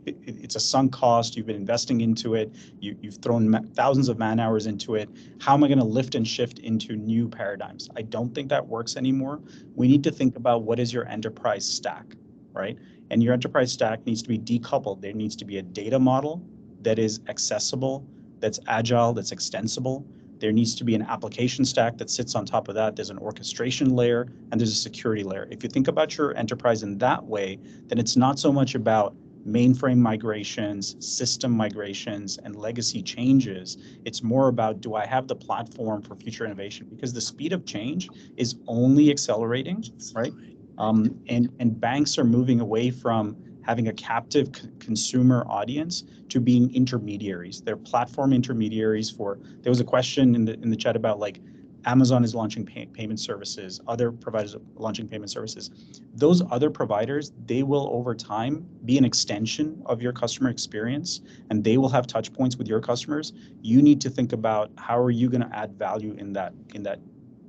it's a sunk cost. You've been investing into it. You've thrown thousands of man hours into it. How am I going to lift and shift into new paradigms? I don't think that works anymore. We need to think about what is your enterprise stack, right? And your enterprise stack needs to be decoupled. There needs to be a data model that is accessible, that's agile, that's extensible. There needs to be an application stack that sits on top of that. There's an orchestration layer and there's a security layer. If you think about your enterprise in that way, then it's not so much about mainframe migrations, system migrations, and legacy changes. It's more about, do I have the platform for future innovation? Because the speed of change is only accelerating, right? And banks are moving away from having a captive consumer audience to being intermediaries. They're platform intermediaries for, there was a question in the chat about like Amazon is launching payment services, other providers are launching payment services. Those other providers, they will over time be an extension of your customer experience and they will have touch points with your customers. You need to think about how are you going to add value in that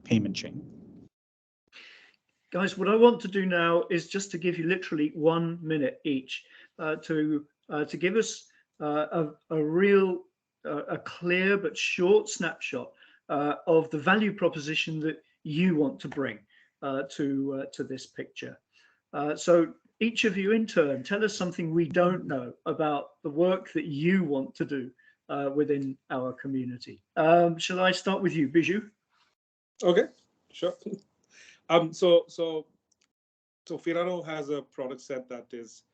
payment chain. Guys, what I want to do now is just to give you literally 1 minute each to give us a clear but short snapshot of the value proposition that you want to bring to this picture. So each of you in turn, tell us something we don't know about the work that you want to do within our community. Shall I start with you, Biju? Okay, sure. So Firano has a product set that is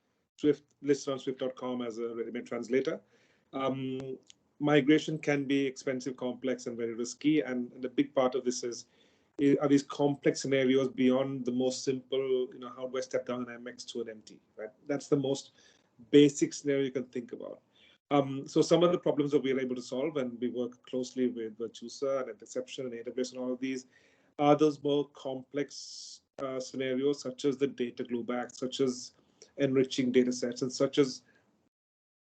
listed on Swift.com as a ready-made translator. Migration can be expensive, complex, and very risky. And the big part of this are these complex scenarios beyond the most simple, how do I step down an MX to an MT, right? That's the most basic scenario you can think about. So some of the problems that we're able to solve, and we work closely with Virtusa and Deception and AWS and all of these, are those more complex scenarios, such as the data glue back, such as enriching data sets, and such as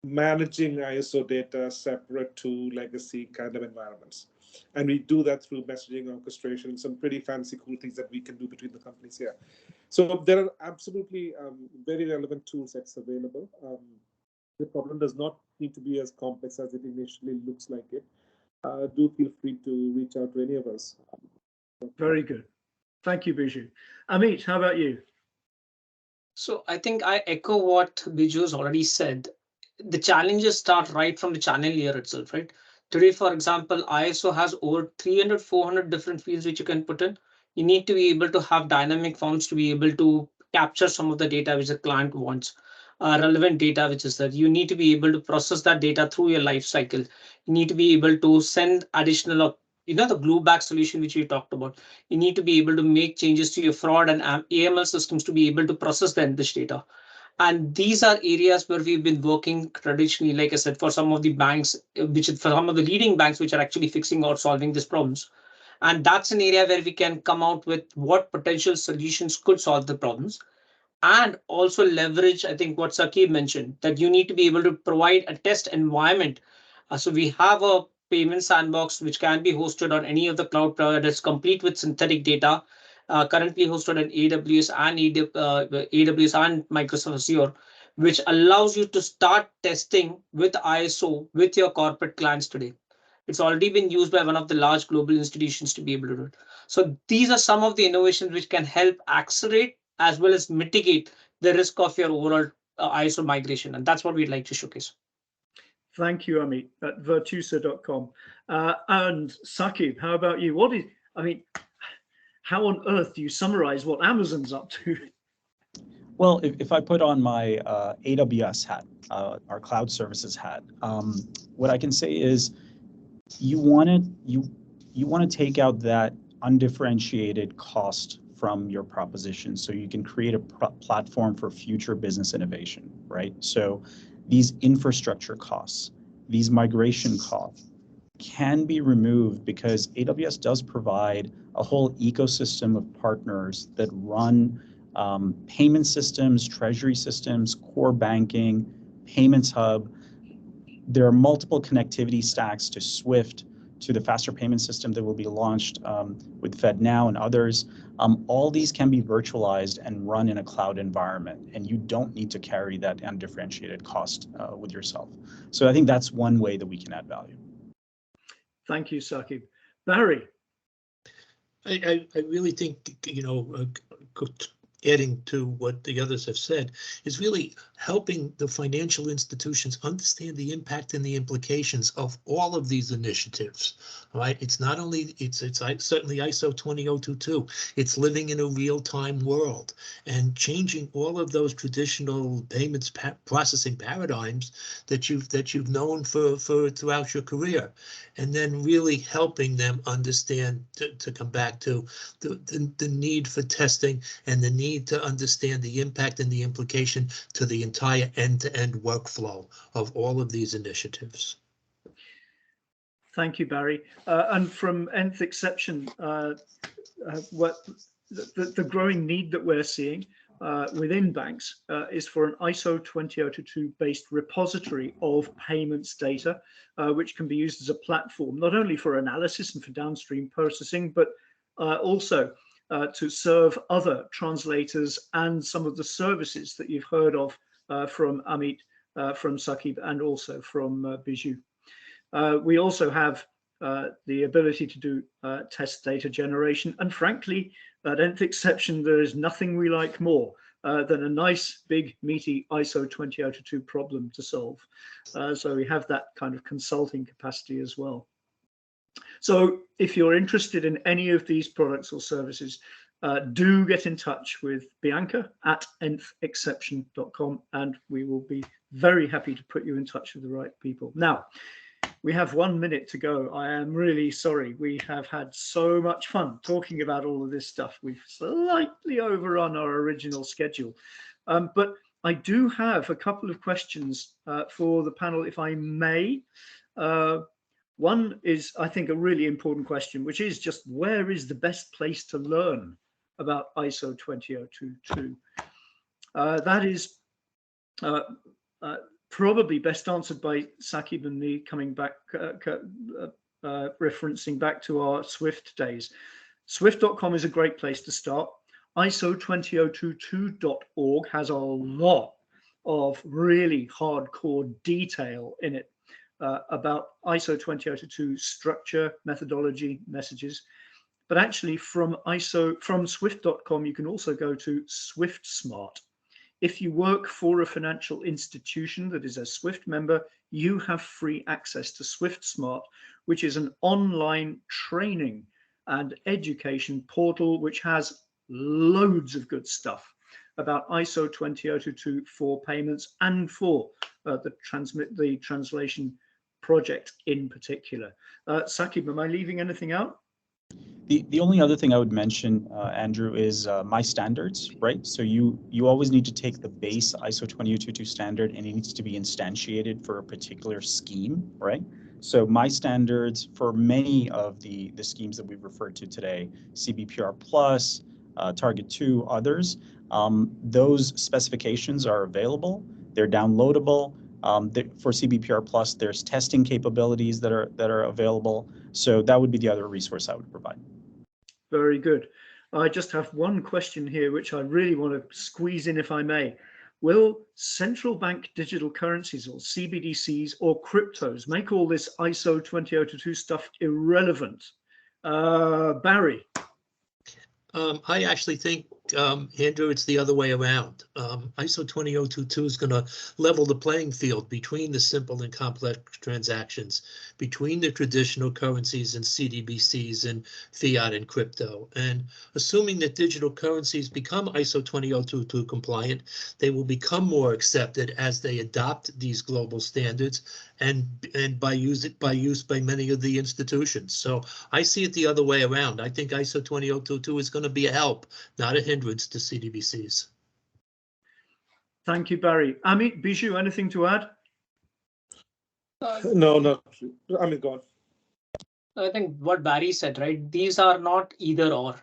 managing ISO data separate to legacy kind of environments. And we do that through messaging orchestration, some pretty fancy, cool things that we can do between the companies here. So there are absolutely very relevant tool sets available. The problem does not need to be as complex as it initially looks like it. Do feel free to reach out to any of us. Very good. Thank you, Biju. Amit, how about you? So I think I echo what Biju has already said. The challenges start right from the channel layer itself, right? Today, for example, ISO has over 300, 400 different fields which you can put in. You need to be able to have dynamic forms to be able to capture some of the data which the client wants, relevant data which is that you need to be able to process that data through your life cycle. You need to be able to send additional, the glue back solution which we talked about. You need to be able to make changes to your fraud and AML systems to be able to process the enriched data. And these are areas where we've been working traditionally, like I said, for some of the banks, for some of the leading banks, which are actually fixing or solving these problems. And that's an area where we can come out with what potential solutions could solve the problems. And also leverage, I think what Saqib mentioned, that you need to be able to provide a test environment. So we have a payment sandbox, which can be hosted on any of the cloud providers, complete with synthetic data, currently hosted on AWS and Microsoft Azure, which allows you to start testing with ISO with your corporate clients today. It's already been used by one of the large global institutions to be able to do it. So these are some of the innovations which can help accelerate as well as mitigate the risk of your overall ISO migration. And that's what we'd like to showcase. Thank you, Amit, at virtusa.com. And Saqib, how about you? How on earth do you summarize what Amazon's up to? Well, if I put on my AWS hat, our cloud services hat, what I can say is you want to take out that undifferentiated cost from your proposition so you can create a platform for future business innovation, right? So these infrastructure costs, these migration costs can be removed because AWS does provide a whole ecosystem of partners that run payment systems, treasury systems, core banking, payments hub. There are multiple connectivity stacks to SWIFT, to the faster payment system that will be launched with FedNow and others. All these can be virtualized and run in a cloud environment, and you don't need to carry that undifferentiated cost with yourself. So I think that's one way that we can add value. Thank you, Saqib. Barry. I really think, adding to what the others have said, is really helping the financial institutions understand the impact and the implications of all of these initiatives. Right? It's not only it's certainly ISO 20022. It's living in a real-time world and changing all of those traditional payments processing paradigms that you've known for throughout your career, and then really helping them understand, to come back to the need for testing and the need to understand the impact and the implication to the entire end-to-end workflow of all of these initiatives. Thank you, Barry. And from nth exception, what the growing need that we're seeing within banks is for an ISO 20022 based repository of payments data, which can be used as a platform, not only for analysis and for downstream processing, but also to serve other translators and some of the services that you've heard of from Amit, from Saqib, and also from Biju. We also have the ability to do test data generation. And frankly, at nth exception, there is nothing we like more than a nice, big, meaty ISO 20022 problem to solve. So we have that kind of consulting capacity as well. So if you're interested in any of these products or services, do get in touch with Bianca at nthexception.com, and we will be very happy to put you in touch with the right people. Now, we have 1 minute to go. I am really sorry. We have had so much fun talking about all of this stuff. We've slightly overrun our original schedule, but I do have a couple of questions for the panel, if I may. One is, I think, a really important question, which is just where is the best place to learn about ISO 20022? That is probably best answered by Saqib and me, coming back, referencing back to our Swift days. Swift.com is a great place to start. ISO20022.org has a lot of really hardcore detail in it about ISO 20022 structure, methodology, messages. But actually from Swift.com, you can also go to Swift Smart. If you work for a financial institution that is a Swift member, you have free access to Swift Smart, which is an online training and education portal which has loads of good stuff about ISO 20022 for payments and for the translation project in particular. Saqib, am I leaving anything out? The only other thing I would mention, Andrew, is My Standards, right? So you always need to take the base ISO 20022 standard, and it needs to be instantiated for a particular scheme, right? So My Standards, for many of the schemes that we've referred to today, CBPR Plus, Target 2, others, those specifications are available. They're downloadable. For CBPR Plus, there's testing capabilities that are available. So that would be the other resource I would provide. Very good. I just have one question here, which I really want to squeeze in, if I may. Will central bank digital currencies, or CBDCs, or cryptos make all this ISO 20022 stuff irrelevant? Barry? I actually think, Andrew, it's the other way around. ISO 20022 is going to level the playing field between the simple and complex transactions, between the traditional currencies and CBDCs and fiat and crypto. And assuming that digital currencies become ISO 20022 compliant, they will become more accepted as they adopt these global standards and by use by many of the institutions. So I see it the other way around. I think ISO 20022 is going to be a help, not a hindrance to CBDCs. Thank you, Barry. Amit, Biju, anything to add? No, not. I mean, go on. I think what Barry said, right? These are not either or.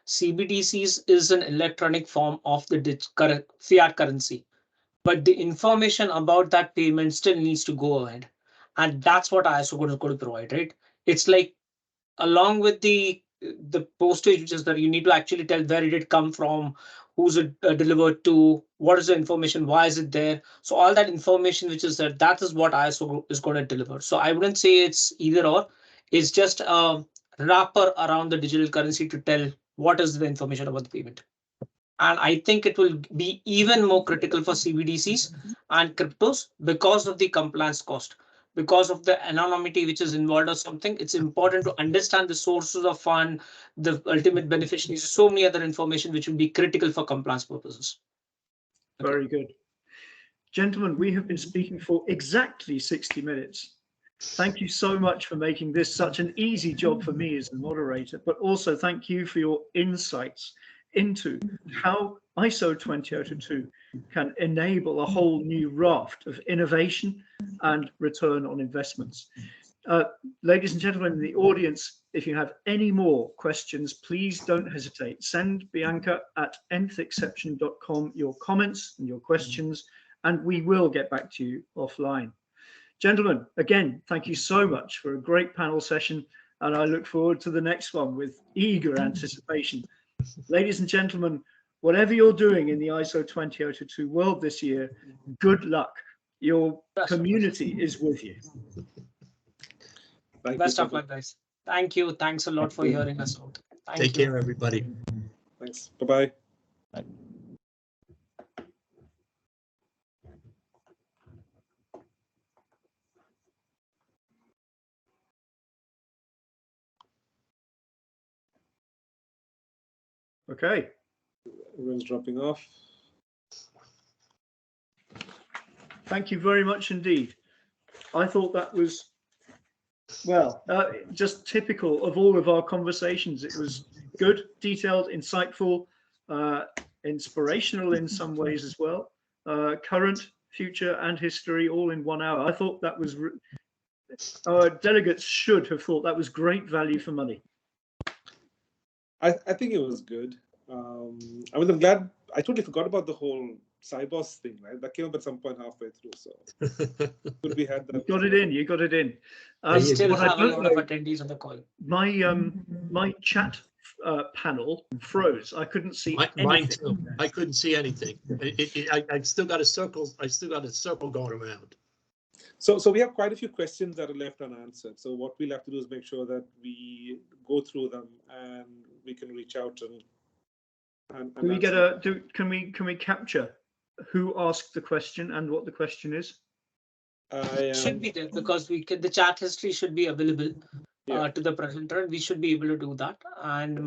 CBDCs is an electronic form of the fiat currency, but the information about that payment still needs to go ahead. And that's what ISO is going to provide, right? It's like, along with the postage, which is that you need to actually tell where did it come from, who's it delivered to, what is the information, why is it there. So all that information which is there, that is what ISO is going to deliver. So I wouldn't say it's either or. It's just a wrapper around the digital currency to tell what is the information about the payment. And I think it will be even more critical for CBDCs and cryptos because of the compliance cost, because of the anonymity which is involved or something. It's important to understand the sources of fund, the ultimate beneficiaries, so many other information which will be critical for compliance purposes. Very good. Gentlemen, we have been speaking for exactly 60 minutes. Thank you so much for making this such an easy job for me as the moderator, but also thank you for your insights into how ISO 20022 can enable a whole new raft of innovation and return on investments. Ladies and gentlemen in the audience, if you have any more questions, please don't hesitate. Send Bianca at nthexception.com your comments and your questions, and we will get back to you offline. Gentlemen, again, thank you so much for a great panel session, and I look forward to the next one with eager anticipation. Ladies and gentlemen, whatever you're doing in the ISO 20022 world this year, good luck. Your community is with you. Best of luck, guys. Thank you. Thanks a lot for hearing us out. Take care, everybody. Thanks. Bye-bye. Bye. Okay. Everyone's dropping off. Thank you very much indeed. I thought that was, well, just typical of all of our conversations. It was good, detailed, insightful, inspirational in some ways as well. Current, future, and history all in 1 hour. I thought that was, our delegates should have thought that was great value for money. I think it was good. I mean, I'm glad. I totally forgot about the whole Cybos thing, right? That came up at some point halfway through. So could we had that? You got it in. You got it in. We still have a lot of attendees on the call. My chat panel froze. I couldn't see anything. Mine too. I couldn't see anything. I still got a circle. I still got a circle going around. So we have quite a few questions that are left unanswered. So what we'll have to do is make sure that we go through them and we can reach out and can we get can we capture who asked the question and what the question is? Should be there because the chat history should be available to the presenter. We should be able to do that. And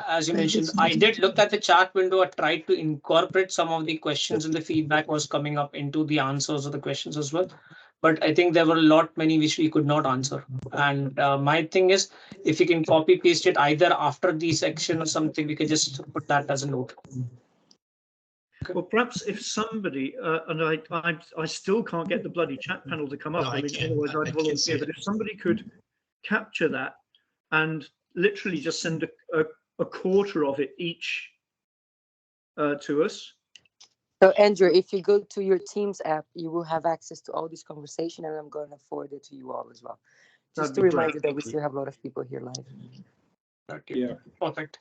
as you mentioned, I did look at the chat window. I tried to incorporate some of the questions and the feedback was coming up into the answers of the questions as well. But I think there were many which we could not answer. And my thing is, if you can copy paste it either after the section or something, we can just put that as a note. Well, perhaps if somebody, and I still can't get the bloody chat panel to come up. No, I mean, otherwise I'd volunteer. But if somebody could capture that and literally just send a quarter of it each to us. So Andrew, if you go to your Teams app, you will have access to all this conversation, and I'm going to forward it to you all as well. Just to remind you that we still have a lot of people here live. Okay. Yeah, perfect.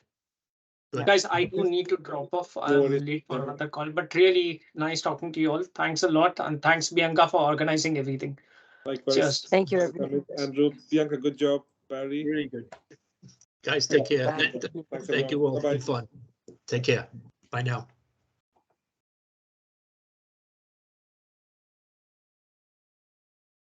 Good. Guys, I do need to drop off. I'm late for another call, but really nice talking to you all. Thanks a lot, and thanks Bianca for organizing everything. Likewise. Cheers. Thank you, everybody. Andrew, Bianca, good job. Barry. Really good. Guys, take care. Bye. Thanks, Thank you all. Bye-bye. Been fun. Take care. Bye now.